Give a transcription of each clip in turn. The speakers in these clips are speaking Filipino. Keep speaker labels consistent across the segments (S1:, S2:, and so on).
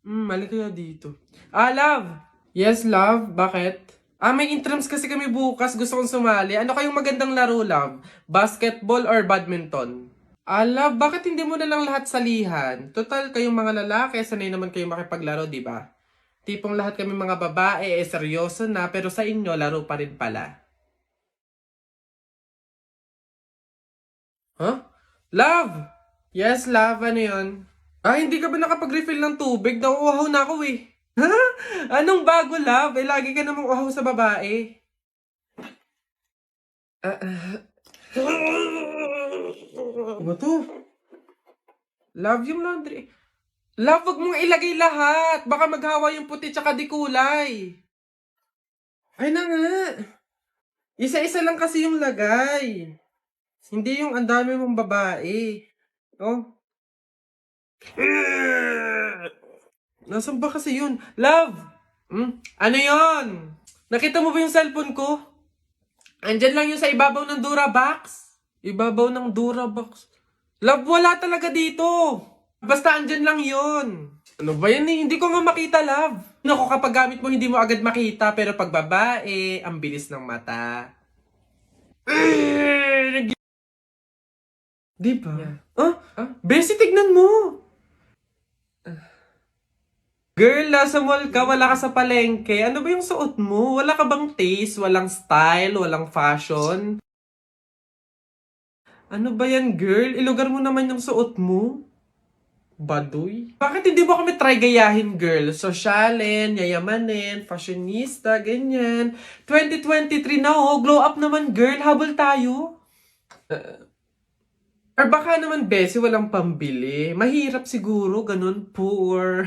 S1: Mali kaya dito. Love! Yes, love? Bakit? May intrams kasi kami bukas. Gusto kong sumali. Ano kayong magandang laro, love? Basketball or badminton? Love, bakit hindi mo na lang lahat salihan? Total, kayong mga lalaki, sanay naman kayong makipaglaro, di ba? Tipong lahat kami mga babae, seryoso na, pero sa inyo, laro pa rin pala. Huh? Love! Yes, love, ano yun? Hindi ka ba nakapag-refill ng tubig? Nauuhaw na ako eh. Ha? Anong bago, love? Lagi ka namang uhaw sa babae. Ah, ah. Ano to? Love yung laundry. Love, wag mong ilagay lahat. Baka maghawa yung puti tsaka di kulay. Ay na nga. Isa-isa lang kasi yung lagay. Hindi yung ang dami mong babae. Oh. Nasaan ba kasi yun? Love! Ano yon? Nakita mo ba yung cellphone ko? Andyan lang yun sa ibabaw ng Durabox. Ibabaw ng Durabox. Love, wala talaga dito. Basta andyan lang yun. Ano ba yan eh? Hindi ko nga makita, love. Naku, kapag gamit mo, hindi mo agad makita. Pero pag babae, ang bilis ng mata. Di ba? Yeah. Bessie, tignan mo. Girl, nasa mall ka, wala ka sa palengke. Ano ba yung suot mo? Wala ka bang taste? Walang style? Walang fashion? Ano ba yan, girl? Ilugar mo naman yung suot mo. Baduy? Bakit hindi mo kami try gayahin, girl? Sosyalin, yayamanin, fashionista, ganyan. 2023 na oh, glow up naman, girl. Habol tayo. Or baka naman, Bessie, walang pambili. Mahirap siguro, ganun, poor.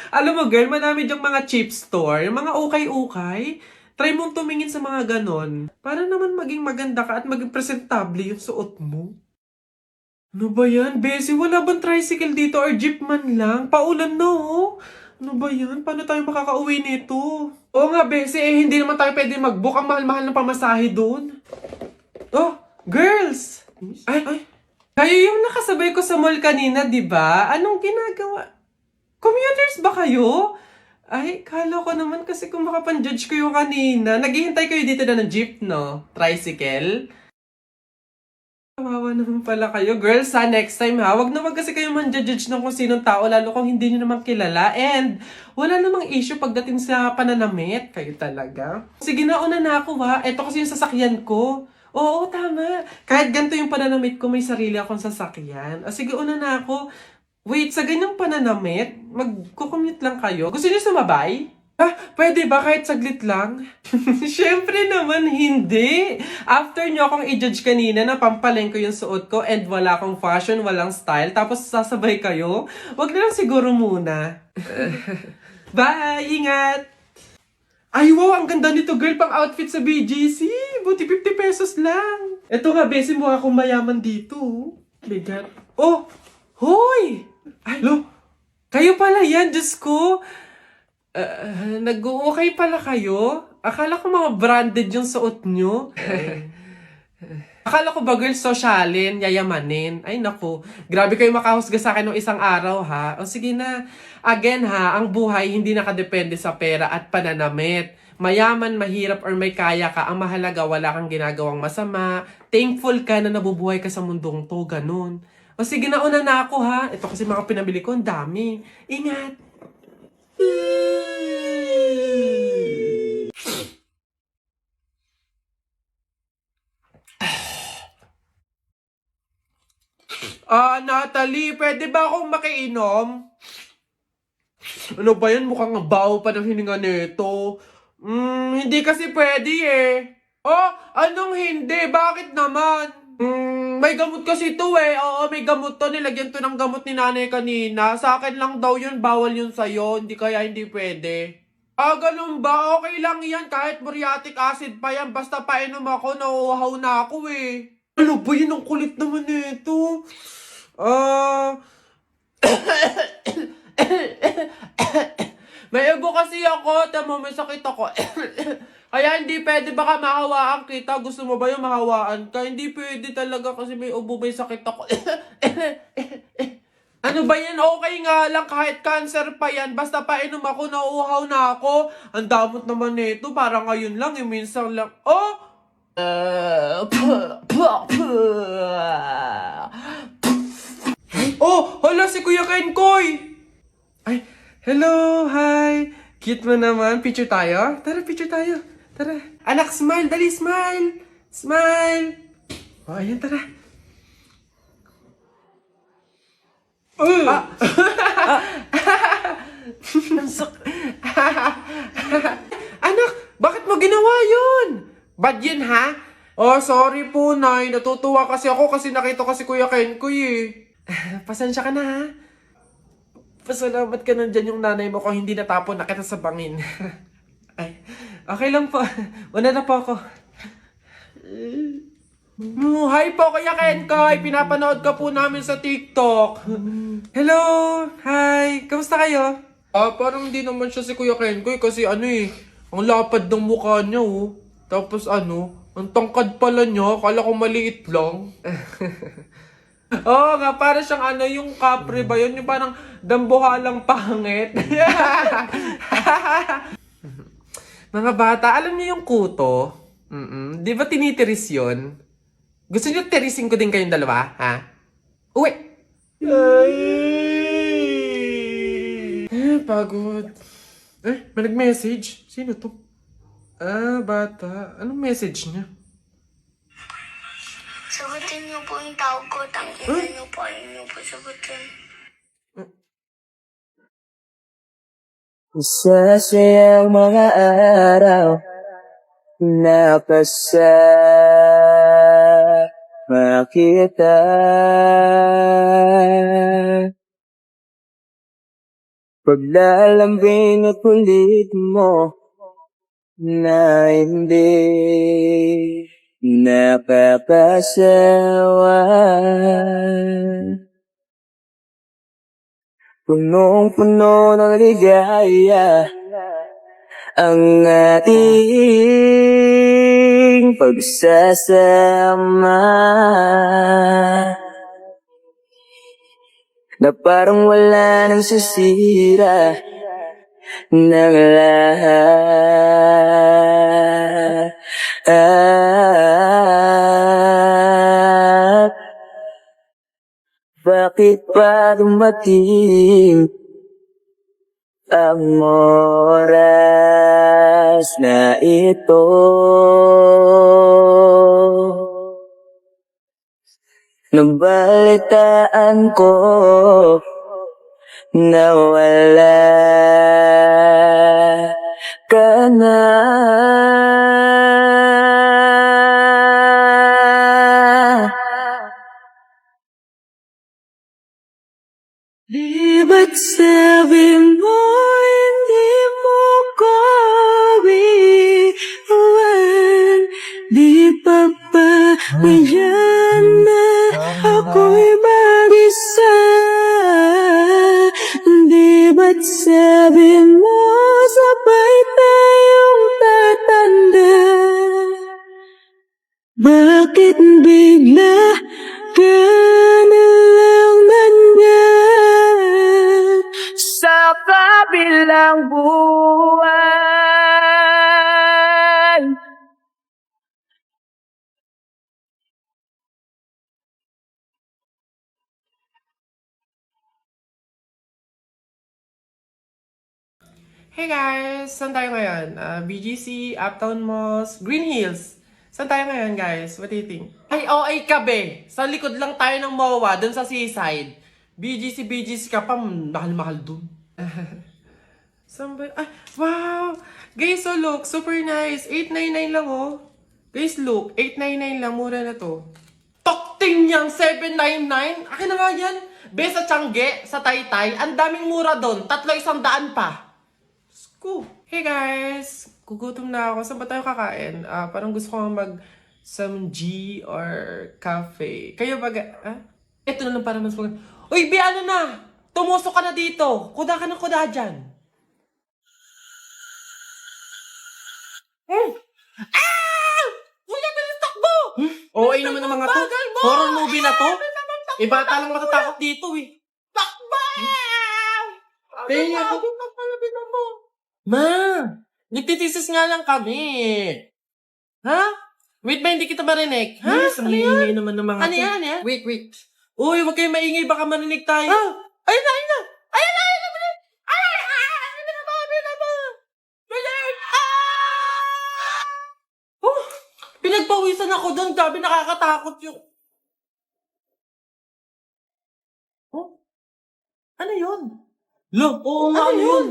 S1: Alam mo, girl, madami dyang mga cheap store, yung mga ukay-ukay. Try mong tumingin sa mga ganon. Para naman maging maganda ka at maging presentable yung suot mo. Ano ba yan, Bessie? Wala bang tricycle dito or jeep man lang? Paulan na, oh. Ano ba yan? Paano tayo makakauwi nito? Oo nga, Bessie, hindi naman tayo pwede mag-book. Ang mahal-mahal ng pamasahe doon. Oh, girls! Ay. Kayo yung nakasabay ko sa mall kanina, di ba? Anong ginagawa? Commuters ba kayo? Ay, kala ko naman kasi kung makapan-judge kayo kanina. Naghihintay kayo dito na ng jeep, no? Tricycle? Kawawa naman pala kayo. Girls, next time ha, wag na wag kasi kayo man-judge ng kung sinong tao, lalo kung hindi nyo naman kilala. And wala namang issue pagdating sa pananamit. Kayo talaga. Sige na, una na ako ha. Ito kasi yung sasakyan ko. Oo, tama. Kahit ganito yung pananamit ko, may sarili akong sasakyan. Sige, una na ako. Wait, sa ganyang pananamit, mag-commute lang kayo. Gusto niyo sumabay? Pwede ba kahit saglit lang? Siyempre naman hindi. After nyo akong i-judge kanina na pampaling ko yung suot ko and wala akong fashion, walang style, tapos sasabay kayo, wag na lang siguro muna. Bye! Ingat! Ay, wow! Ang ganda nito, girl, pang outfit sa BGC. Buti 50 pesos lang. Eto nga, besin mo akong mayaman dito. Bigat. Oh! Hoy! Ay, lo! Kayo pala yan, Diyos ko. Nag-uukay pala kayo? Akala ko mga branded yung suot nyo. Akala ko ba, girl, sosyalin, yayamanin. Ay, naku. Grabe kayo makahusga sa akin ng isang araw, ha? O sige na. Again, ha, ang buhay hindi nakadepende sa pera at pananamit. Mayaman, mahirap, or may kaya ka, ang mahalaga, wala kang ginagawang masama. Thankful ka na nabubuhay ka sa mundong to, ganun. O sige na, una na ako, ha? Ito kasi mga pinabili ko, ang dami. Ingat! Natalie, pwede ba akong makiinom? Ano ba yan? Mukhang baho pa ng hininga nito. Hindi kasi pwede eh. Oh, anong hindi? Bakit naman? May gamot kasi to eh. Oo, may gamot to. Nilagyan to ng gamot ni nanay kanina. Sa akin lang daw yun. Bawal yun sa'yo. Hindi kaya hindi pwede. Ganun ba? Okay lang yan. Kahit muriatic acid pa yan. Basta painom ako, nauuhaw na ako eh. Ano ba yun? Ang kulit naman nito. May ubo kasi ako. Tama, may sakit ako. Kaya hindi pwede, baka mahawaan kita. Gusto mo ba yung mahawaan ka? Hindi pwede talaga kasi may ubo, may sakit ako. Ano ba yan? Okay nga lang kahit cancer pa yan. Basta painom ako, nauuhaw na ako. Ang damot naman nito. Parang ngayon lang, minsan lang. Oh! Oh! Hala si Kuya Kenkoy! Ay, hello! Hi! Cute mo naman. Picture tayo? Tara, picture tayo. Tara. Anak, smile! Dali, smile! Smile! Oh, ayan, tara. Ah! Anak, bakit mo ginawa yun? Bad yun, ha? Oh, sorry po, Nay. Natutuwa kasi ako kasi nakita kasi Kuya Kenkoy eh. Pasensya ka na, ha? Pasalamat ka nandyan yung nanay mo kung hindi natapon na kita sa bangin. Ay, okay lang po. Una na po ako. Hi po, Kuya Kenkoy. Pinapanood ka po namin sa TikTok. Hello! Hi! Kamusta kayo? Parang hindi naman siya si Kuya Kenkoy kasi ano eh, ang lapad ng mukha niya oh. Tapos ano, ang tangkad pala niya, akala ko maliit lang. Oo nga, para siyang ano, yung kapre ba yun? Yung parang dambuhalang pangit. Mga bata, alam niyo yung kuto? Di ba tinitiris yun? Gusto niyo tirisin ko din kayong dalawa, ha? Uwi! Pagod. May nag-message? Sino to? Bata. Anong message niya?
S2: Sagutin niyo po yung tawag ko. Tangina niyo po. Ayun niyo po sagutin.
S3: Sasayang mga araw na kasama kita. Paglalambing at kulit mo na hindi nakakasawa. Punong-puno ng ligaya ang ating pagsasama, na parang wala nang sisira ng lahat. Bakit pa dumating ang oras na ito? Nabalitaan ko na wala ka na. Di ba't sabi mo hindi mo ko iwan? Di pa ba yan na ako'y mag-isa? Di ba't sabi mo sabay tayong tatanda? Bakit bigla ka na lang nandyan sa kabilang buwan?
S1: Hey guys! Saan tayo ngayon? BGC, Uptown Malls, Green Hills. Saan tayo ngayon guys? What do you think? Ay, kabe! Sa likod lang tayo ng MOA, dun sa seaside. BGC ka pa, mahal-mahal dun. Saan ba? Ay, wow! Guys, so look, super nice. 899 lang oh. Guys, look, 899 lang, mura na to. Tokting niyang 799? Akin na nga yan. Be, sa Tiangge, sa Taytay, ang daming mura doon. 300 pa. Ko. Hey guys! Gugutom na ako. Saan ba tayo kakain? Parang gusto ko mag some G or cafe. Kayo ba? Ito na lang para mas mag... Uy, Bi, ano na? Tumusok ka na dito. Kuda ka ng kuda dyan. Kuya, bilis takbo! Oo, naman ng mga to. Horror movie na to. Bata lang matatakot dito eh. Takbo!
S4: Kaya ako na pala mo. Ma! Nagtitisis nga lang kami. Ha? Wait ba, hindi kita marinig? Ha?
S1: Yes, ang
S4: Ano yan?
S1: ingay naman ng mga
S4: Ano yan? Ano yan?
S1: Wait.
S4: Uy, huwag kayong maingay, baka marinig tayo.
S1: Ah!
S4: Ayun na! Ayun na! Ayun na! Ayun na! Ayun na! Bilis! Oh! Pinagpawisan ako doon. Sabi nakakatakot yung... Oh? Ano yun? Lo, oo nga, ano yun?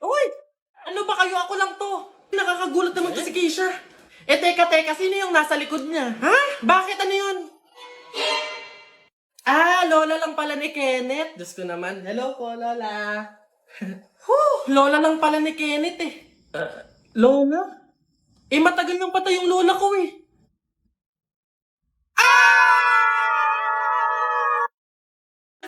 S4: Uy! Ano ba kayo? Ako lang to. Nakakagulat naman to si Keisha. Eh, teka, sino yung nasa likod niya? Ha? Bakit? Ano yun? Lola lang pala ni Kenneth. Diyos ko naman. Hello po, Lola. Lola lang pala ni Kenneth eh. Lola? Eh, matagal nang patay yung lola ko eh.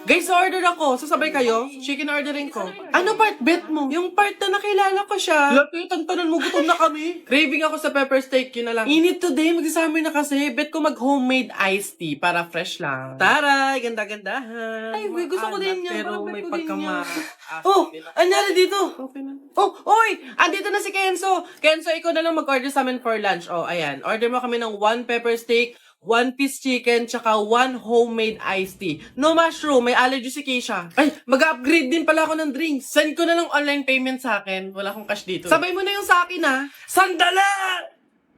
S4: Guys, order ako. Sasabay kayo? Chicken ordering ko. Ano part bet mo? Yung part na nakilala ko siya. Lapit, ang tanan mo, gutom na kami. Craving ako sa pepper steak, yun na lang. Init today, magsasama na kasi. Bet ko mag-homemade iced tea para fresh lang. Taray, ganda-gandahan. Ay, gusto ko din yan.
S1: Pero
S4: Parang
S1: may
S4: bet ko din yan.
S1: pagkama...
S4: Oh, anyari dito?
S1: Okay na.
S4: Oh, oy! Andito na si Kenzo. Kenzo, ikaw na lang mag-order sa amin for lunch. Oh, ayan. Order mo kami ng 1 pepper steak, 1 piece chicken, tsaka 1 homemade iced tea. No mushroom, may allergy si Keisha. Ay, mag-upgrade din pala ako ng drinks. Send ko na lang online payment sa akin. Wala akong cash dito. Sabay mo na yung sa akin, ha? Sandala!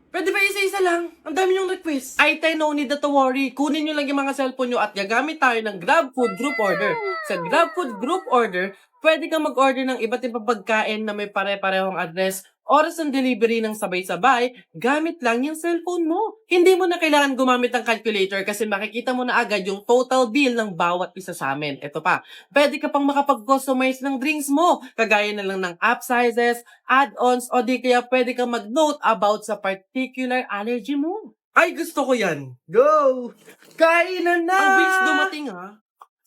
S4: Pwede ba isa-isa lang? Ang dami yung request. Ay, tay, no need na to worry. Kunin nyo lang yung mga cellphone nyo at gagamit tayo ng GrabFood Group Order. Sa GrabFood Group Order, pwede kang mag-order ng iba't ibang pagkain na may pare-parehong address, oras ng delivery ng sabay-sabay, gamit lang yung cellphone mo. Hindi mo na kailangan gumamit ng calculator kasi makikita mo na agad yung total bill ng bawat isa sa amin. Ito pa, pwede ka pang makapag-customize ng drinks mo, kagaya na lang ng app sizes, add-ons, o di kaya pwede kang mag-note about sa particular allergy mo. Ay, gusto ko yan. Go! Kainan na! Ang bilis dumating, ha?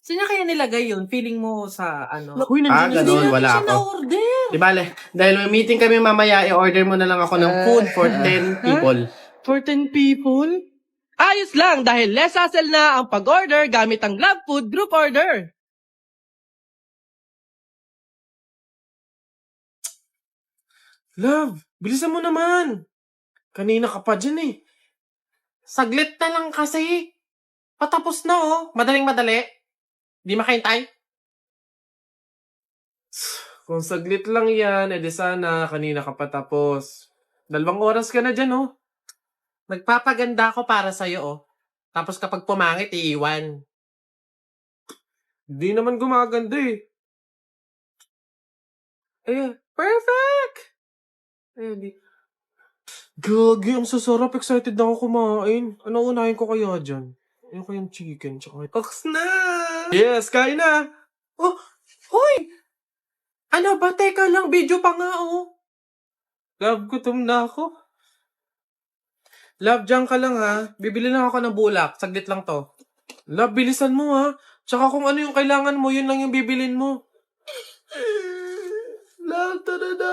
S4: Sino kaya nilagay yun? Feeling mo sa ano? Uy, nandiyan
S1: ganun, wala
S4: siya
S1: ako.
S4: na-order. Di bale, dahil may meeting kami mamaya, i-order mo na lang ako ng food for 10 people. For 10 people? Ayos lang, dahil less hassle na ang pag-order gamit ang GrabFood Group Order. Love, bilisan mo naman. Kanina ka pa dyan eh. Saglit na lang kasi. Patapos na oh. Madaling madali. Di makahintay? Kung saglit lang yan, edi sana kanina ka pa tapos. 2 oras ka na dyan, oh. Nagpapaganda ako para sa'yo, oh. Tapos kapag pumangit, iiwan. Di naman gumaganda, eh. Eh, perfect! Eh, di. Gagi, ang sasarap. Excited na ako kumain. Ano unahin ko kaya dyan? Ano kayang chicken? Tsaka... Cooks na! Yes, kain na! Oh, hoy! Ano ba? Teka lang, video pa nga, oh. Love, gutom na ako. Love, dyan ka lang, ha. Bibili lang ako ng bulak. Saglit lang to. Love, bilisan mo, ha. Tsaka kung ano yung kailangan mo, yun lang yung bibilin mo. Love, tara na.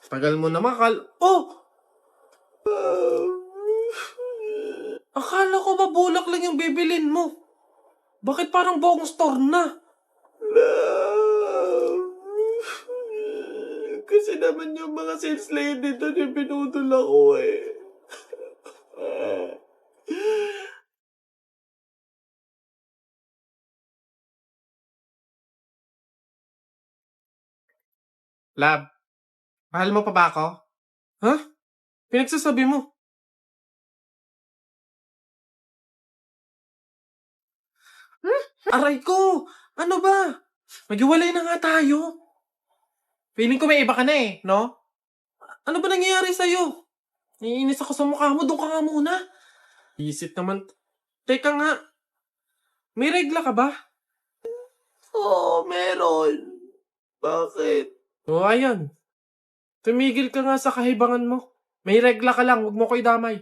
S4: Tagal mo naman, Oh! Akala ko ba bulak lang yung bibilin mo? Bakit parang buong store na? Kasi naman yung mga sales lady doon yung pinutol ako eh. Lab, mahal mo pa ba ako? Ha? Pinagsasabi mo? Aray ko! Ano ba? Maghiwalay na nga tayo. Feeling ko may iba ka na eh, no? Ano ba nangyayari sa'yo? Naiinis ako sa mukha mo, doon ka nga muna. Isip naman. Teka nga, may regla ka ba? Oo, meron. Bakit? Oo, ayan. Tumigil ka nga sa kahibangan mo. May regla ka lang, huwag mo ko idamay.